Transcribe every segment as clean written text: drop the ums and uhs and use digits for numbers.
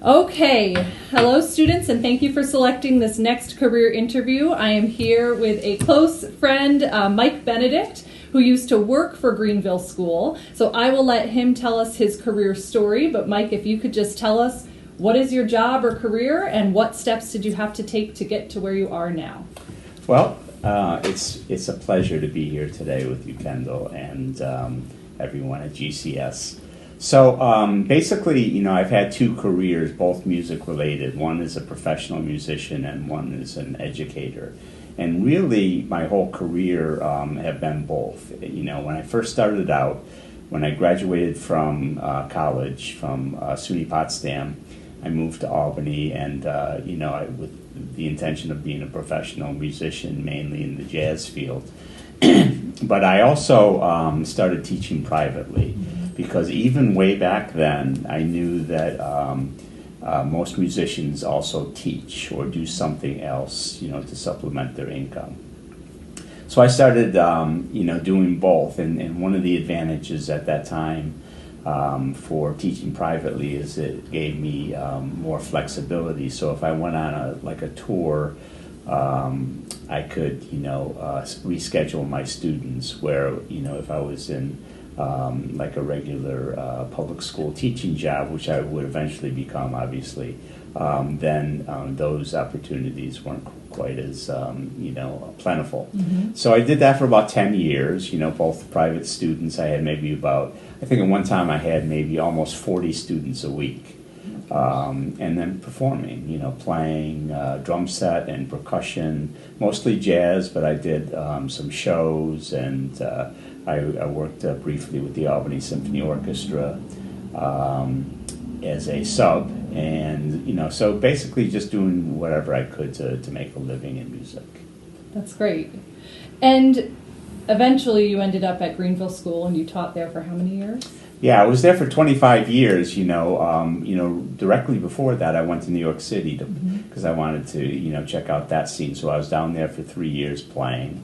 Okay, hello students, and thank you for selecting this next career interview. I am here with a close friend, Mike Benedict, who used to work for Greenville School. So I will let him tell us his career story, but Mike, if you could just tell us what is your job or career and what steps did you have to take to get to where you are now? Well, it's a pleasure to be here today with you, Kendall, and everyone at GCS. So basically, I've had two careers, both music related. One is a professional musician and one is an educator. And really, my whole career have been both. When I first started out, when I graduated from college, from SUNY Potsdam, I moved to Albany, and with the intention of being a professional musician, mainly in the jazz field. But I also started teaching privately, because even way back then, I knew that most musicians also teach or do something else, to supplement their income. So I started, doing both, and one of the advantages at that time for teaching privately is it gave me more flexibility. So if I went on a tour, I could, reschedule my students. Where, if I was in like a regular public school teaching job, which I would eventually become, obviously, then those opportunities weren't quite as plentiful. Mm-hmm. So I did that for about 10 years. Both private students. I had maybe I think at one time I had maybe almost 40 students a week. And then performing, playing drum set and percussion, mostly jazz, but I did some shows, and I worked briefly with the Albany Symphony Orchestra as a sub, and so basically just doing whatever I could to make a living in music. That's great. And eventually you ended up at Greenville School, and you taught there for how many years? Yeah, I was there for 25 years. Directly before that, I went to New York City because I wanted to, check out that scene. So I was down there for 3 years playing,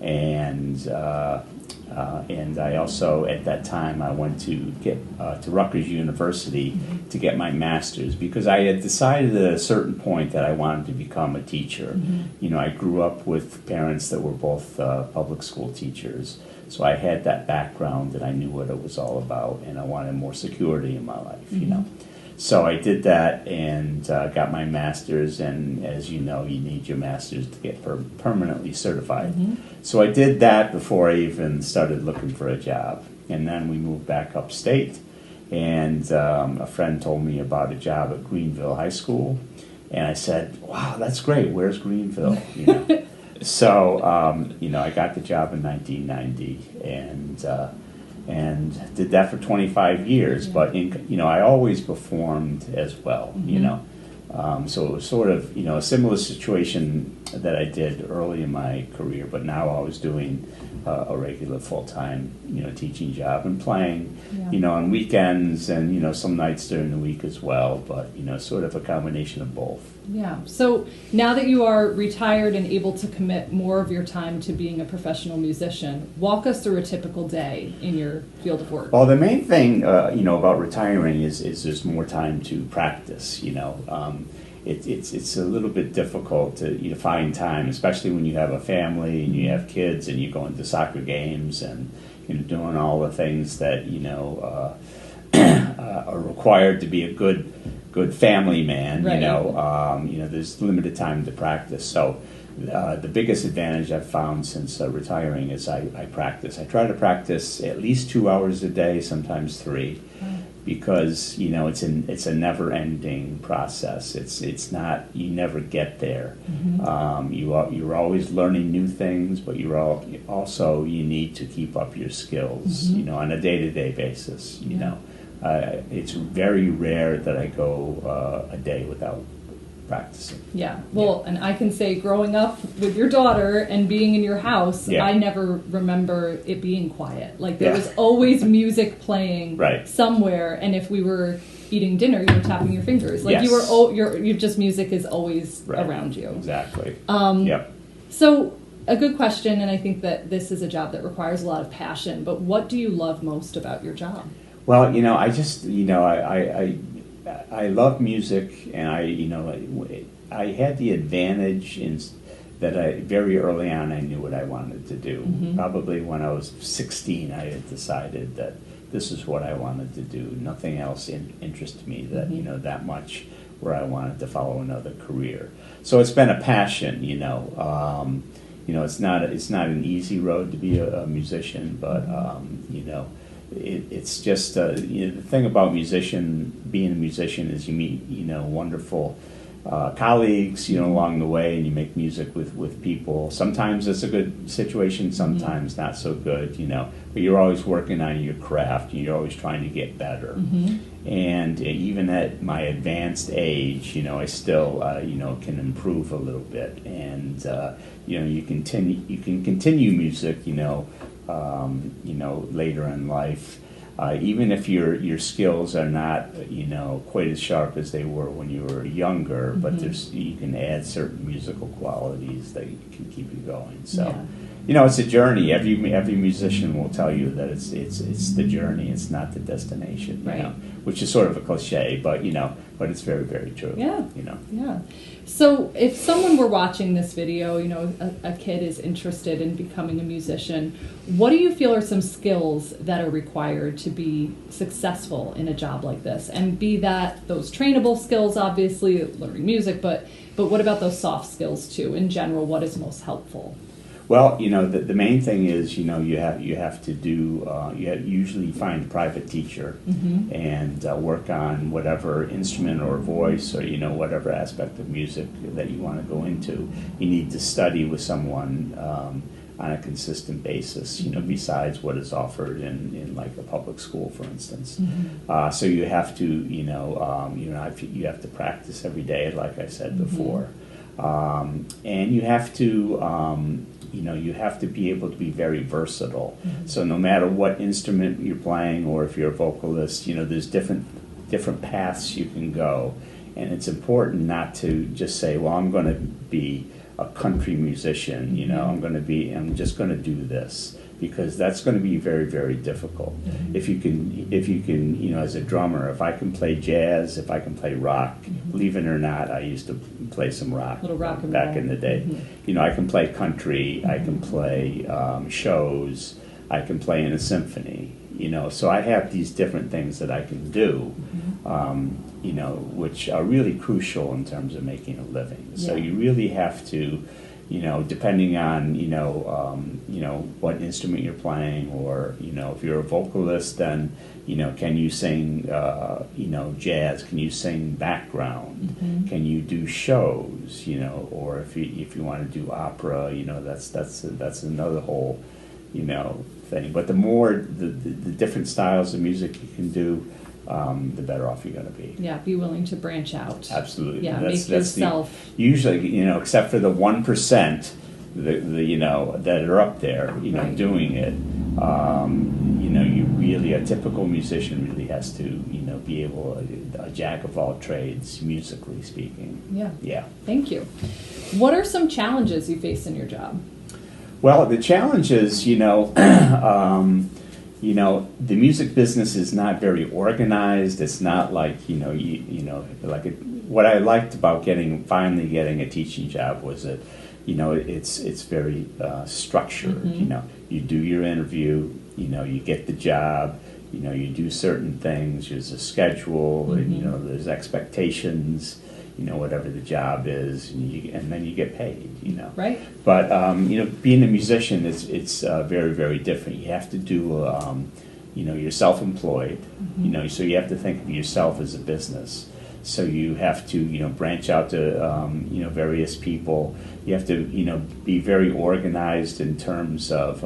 and I also at that time I went to get to Rutgers University to get my master's, because I had decided at a certain point that I wanted to become a teacher. I grew up with parents that were both public school teachers. So I had that background, and I knew what it was all about, and I wanted more security in my life, So I did that and got my master's, and as you know, you need your master's to get permanently certified. So I did that before I even started looking for a job. And then we moved back upstate, and a friend told me about a job at Greenville High School, and I said, wow, that's great, where's Greenville? So, I got the job in 1990 and did that for 25 years. But, I always performed as well, So it was sort of, a similar situation that I did early in my career, but now I was doing a regular full-time, teaching job and playing, on weekends and, some nights during the week as well, but, sort of a combination of both. Yeah. So now that you are retired and able to commit more of your time to being a professional musician, walk us through a typical day in your field of work. Well, the main thing, about retiring is there's more time to practice, It's a little bit difficult to find time, especially when you have a family and you have kids and you're going to soccer games and doing all the things that are required to be a good family man. Right. There's limited time to practice. So the biggest advantage I've found since retiring is I practice. I try to practice at least 2 hours a day, sometimes 3. Because it's a never-ending process. It's not, you never get there. You're always learning new things, but you need to keep up your skills. On a day-to-day basis. It's very rare that I go a day without practicing. Yeah. Well, and I can say, growing up with your daughter and being in your house, I never remember it being quiet. Like there was always music playing somewhere, and if we were eating dinner, you were tapping your fingers. Like you just music is always around you. Exactly. So a good question, and I think that this is a job that requires a lot of passion. But what do you love most about your job? Well, I just, I love music, and I had the advantage in that very early on I knew what I wanted to do. Probably when I was 16, I had decided that this is what I wanted to do. Nothing else interested me that much, where I wanted to follow another career. So it's been a passion. It's not an easy road to be a musician, but it's just the thing about being a musician is you meet wonderful colleagues along the way, and you make music with people. Sometimes it's a good situation, sometimes not so good, but you're always working on your craft, and you're always trying to get better. And even at my advanced age, I still can improve a little bit, and you can continue music later in life. Even if your skills are not quite as sharp as they were when you were younger, but you can add certain musical qualities that can keep you going. So it's a journey. Every musician will tell you that it's the journey. It's not the destination. Right. Which is sort of a cliche, but it's very, very true. Yeah. Yeah. So if someone were watching this video, a kid is interested in becoming a musician, what do you feel are some skills that are required to be successful in a job like this? And be that those trainable skills, obviously, learning music, but what about those soft skills too? In general, what is most helpful? Well, the main thing is, you have to do, usually find a private teacher and work on whatever instrument or voice or, whatever aspect of music that you want to go into. You need to study with someone on a consistent basis, besides what is offered in like a public school, for instance. So you have to, you have to practice every day, like I said before. And you have to, you have to be able to be very versatile. So no matter what instrument you're playing, or if you're a vocalist, there's different paths you can go. And it's important not to just say, well, I'm going to be a country musician, I'm just going to do this, because that's going to be very, very difficult. If you can, as a drummer, if I can play jazz, if I can play rock, believe it or not, I used to play some rock, back in the day. I can play country, I can play shows, I can play in a symphony. So I have these different things that I can do, which are really crucial in terms of making a living. So you really have to, depending on, what instrument you're playing, or, if you're a vocalist, then, can you sing, jazz? Can you sing background? Can you do shows? Or if you want to do opera, that's another whole, thing. But the more the different styles of music you can do, the better off you're going to be. Yeah, be willing to branch out. Absolutely. Yeah, make yourself. Usually, except for the 1%, that are up there, doing it. You really, a typical musician really has to, be able, a jack of all trades, musically speaking. Yeah. Yeah. Thank you. What are some challenges you face in your job? Well, the challenge is, the music business is not very organized. It's not like, what I liked about finally getting a teaching job was that, it's very structured. You do your interview, you get the job, you do certain things. There's a schedule, and there's expectations. Whatever the job is, and then you get paid, Right. But, being a musician, it's very, very different. You have to do, you're self-employed, so you have to think of yourself as a business. So you have to, branch out to, various people. You have to, be very organized in terms of,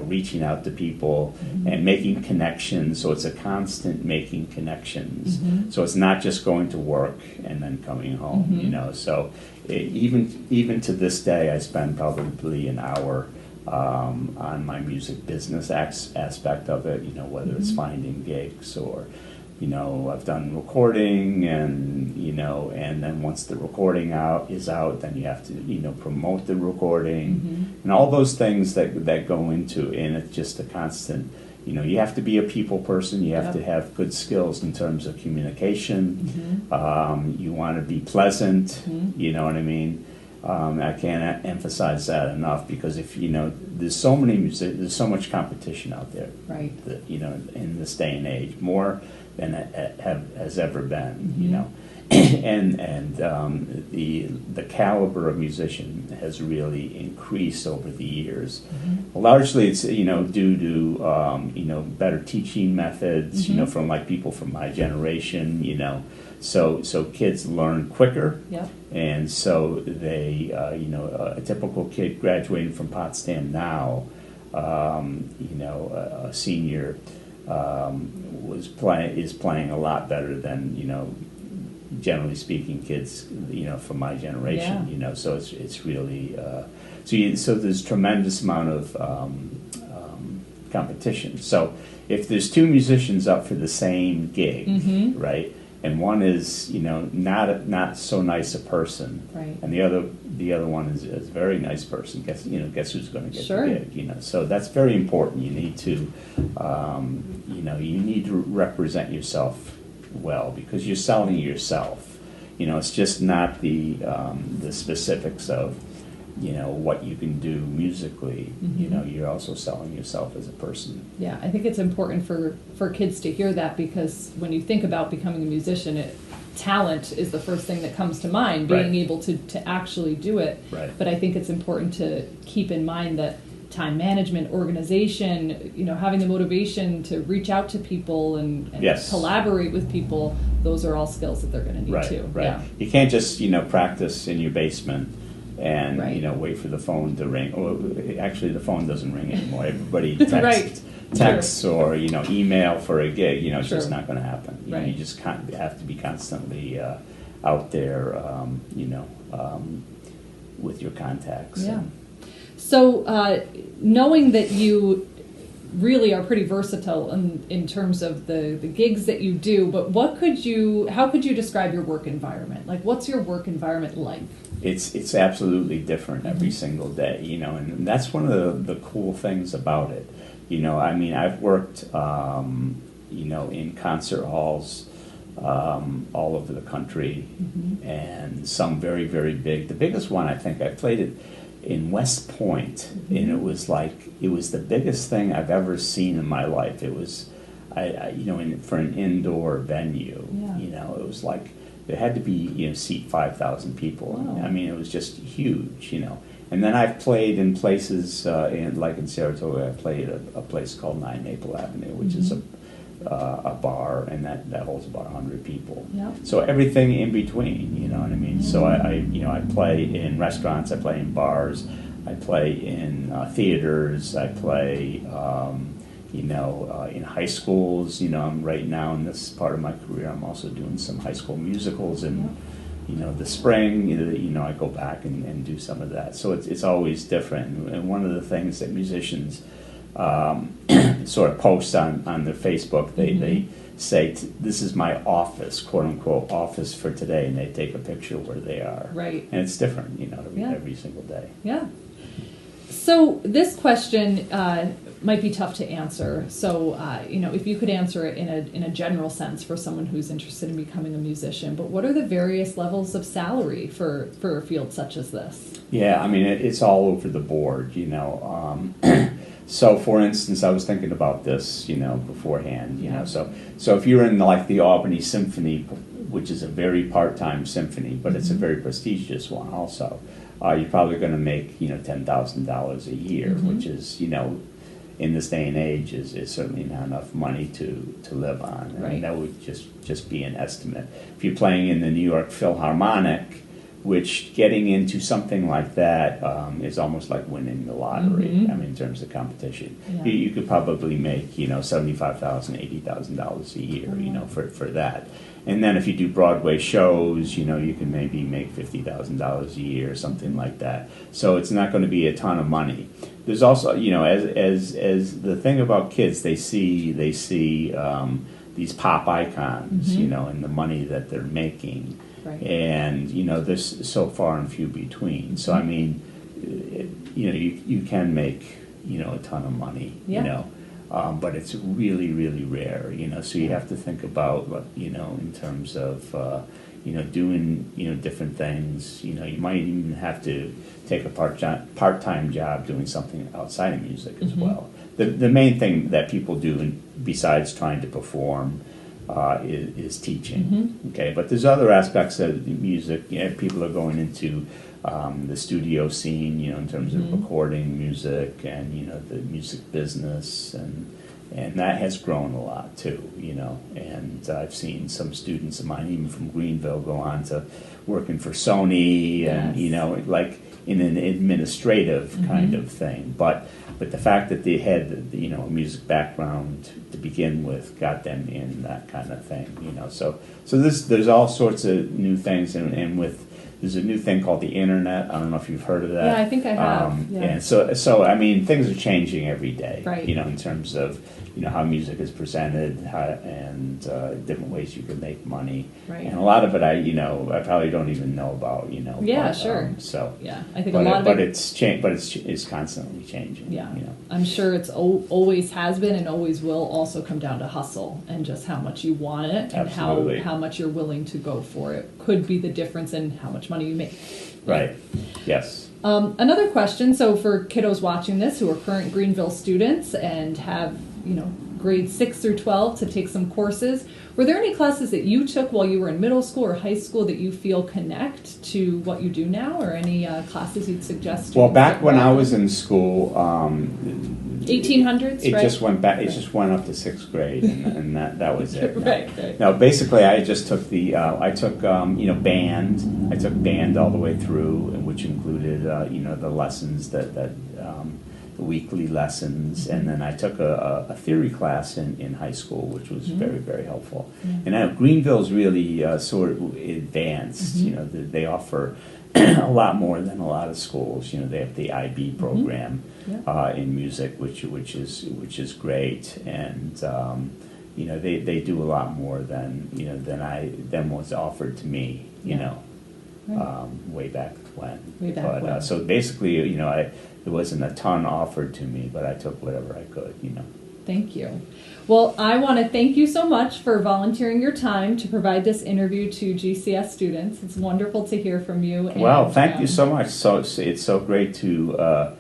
reaching out to people and making connections. So it's a constant making connections. So it's not just going to work and then coming home, So even to this day, I spend probably an hour on my music business aspect of it, whether it's finding gigs or, I've done recording, and and then once the recording is out, then you have to promote the recording, and all those things that go into, and it's just a constant you have to be a people person. You have Yep. to have good skills in terms of communication. Mm-hmm. You want to be pleasant. Mm-hmm. You know what I mean? I can't emphasize that enough, because if there's so many there's so much competition out there. Right. That, in this day and age, more than has ever been. Mm-hmm. And the caliber of musician has really increased over the years. Mm-hmm. Largely, it's due to better teaching methods. Mm-hmm. From like people from my generation. So kids learn quicker. Yep. And so they a typical kid graduating from Potsdam now, a senior is playing a lot better than generally speaking, kids, from my generation, Yeah. So it's really, so there's tremendous amount of competition. So if there's two musicians up for the same gig, Mm-hmm. right, and one is, not so nice a person, Right. and the other one is a very nice person, guess who's going to get Sure. the gig, So that's very important. You need to, you need to represent yourself well, because you're selling yourself. It's just not the specifics of what you can do musically. Mm-hmm. You're also selling yourself as a person. Yeah, I think it's important for kids to hear that, because when you think about becoming a musician, talent is the first thing that comes to mind, being Right. able to actually do it. Right. But I think it's important to keep in mind that time management, organization, having the motivation to reach out to people and Yes. collaborate with people, those are all skills that they're going to need Right, too. right. Yeah. You can't just practice in your basement and Right. wait for the phone to ring. Well, actually, the phone doesn't ring anymore. Everybody Right. texts or email for a gig. It's Sure. just not going to happen. Right. You just have to be constantly out there. With your contacts. Yeah. So, knowing that you really are pretty versatile in terms of the gigs that you do, but how could you describe your work environment? Like, what's your work environment like? It's absolutely different every single day, and that's one of the cool things about it. I've worked, in concert halls all over the country, Mm-hmm. and some very, very big. The biggest one, I think, I played it in West Point, Mm-hmm. and it was the biggest thing I've ever seen in my life. It was, for an indoor venue, Yeah. it was like, it had to be, seat 5,000 people. Wow. It was just huge, And then I've played in places, in Saratoga, I played a place called 9 Maple Avenue, which is a bar, and that holds about 100 people. Yeah. So everything in between, you know what I mean? So I play in restaurants, I play in bars, I play in theaters, I play, in high schools. I'm right now in this part of my career, I'm also doing some high school musicals, and the spring, I go back and do some of that. So it's always different. And one of the things that musicians sort of post on their Facebook, they say, this is my office, quote unquote, office for today, and they take a picture where they are. Right. And it's different, Yeah. every single day. Yeah. So this question might be tough to answer. So, if you could answer it in a general sense for someone who's interested in becoming a musician, but what are the various levels of salary for a field such as this? Yeah, it's all over the board, So, for instance, I was thinking about this, beforehand, So if you're in like the Albany Symphony, which is a very part-time symphony, but it's a very prestigious one also, you're probably going to make, $10,000 a year, which is, in this day and age is certainly not enough money to live on. Right. That would just be an estimate. If you're playing in the New York Philharmonic, which getting into something like that is almost like winning the lottery. In terms of competition, Yeah. you could probably make $75,000, $80,000 a year, for that. And then if you do Broadway shows, you can maybe make $50,000 a year, something like that. So it's not going to be a ton of money. There's also, as the thing about kids, they see these pop icons, and the money that they're making. Right. And there's so far and few between. So you can make a ton of money. Yeah. but it's really, really rare, so you have to think about, in terms of, doing, different things, you might even have to take a part-time job doing something outside of music as well. The main thing that people do besides trying to perform is teaching, okay? But there's other aspects of the music. People are going into the studio scene, in terms of recording music and, the music business, and that has grown a lot too, and I've seen some students of mine, even from Greenville, go on to working for Sony and, like in an administrative kind of thing. But the fact that they had, a music background to begin with got them in that kind of thing, So there's all sorts of new things, and there's a new thing called the internet. I don't know if you've heard of that. Yeah, I think I have. And so I mean, things are changing every day, right. In terms of how music is presented, and different ways you can make money, right. And a lot of it I probably don't even know about, Yeah, but, sure. So yeah, I think a lot of it. It's constantly changing. Yeah, I'm sure it's always has been and always will also come down to hustle and just how much you want it and how much you're willing to go for it could be the difference in how much money you make. Right. Yes. Another question. So for kiddos watching this who are current Greenville students and have grades 6 through 12 to take some courses, were there any classes that you took while you were in middle school or high school that you feel connect to what you do now, or any classes you'd suggest? Well, back when I was in school, 1800s, it right? just went back. It just went up to 6th grade, and that was it. Right. No, basically, I just took band. I took band all the way through, which included the lessons the weekly lessons, and then I took a theory class in high school, which was very, very helpful. And now Greenville's really sort of advanced. They offer a lot more than a lot of schools. They have the IB program in music, which is great, and they do a lot more than was offered to me. Way back when. So basically, there wasn't a ton offered to me, but I took whatever I could. Thank you. Well, I want to thank you so much for volunteering your time to provide this interview to GCS students. It's wonderful to hear from you. Well, thank you so much. So it's so great to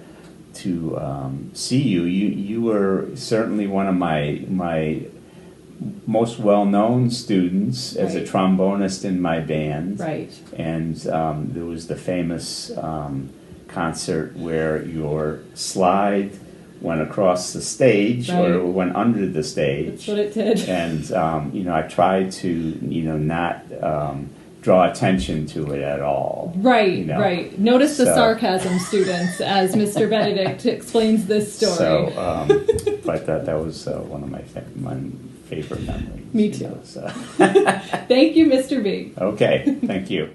see you. You were certainly one of my most well-known students as a trombonist in my band. Right. And there was the famous concert where your slide went across the stage, or went under the stage. That's what it did. And I tried to not draw attention to it at all. Right. Notice the sarcasm, students, as Mr. Benedict explains this story. So, but that was one of my favorite memories. Me too. So. Thank you, Mr. B. Okay, thank you.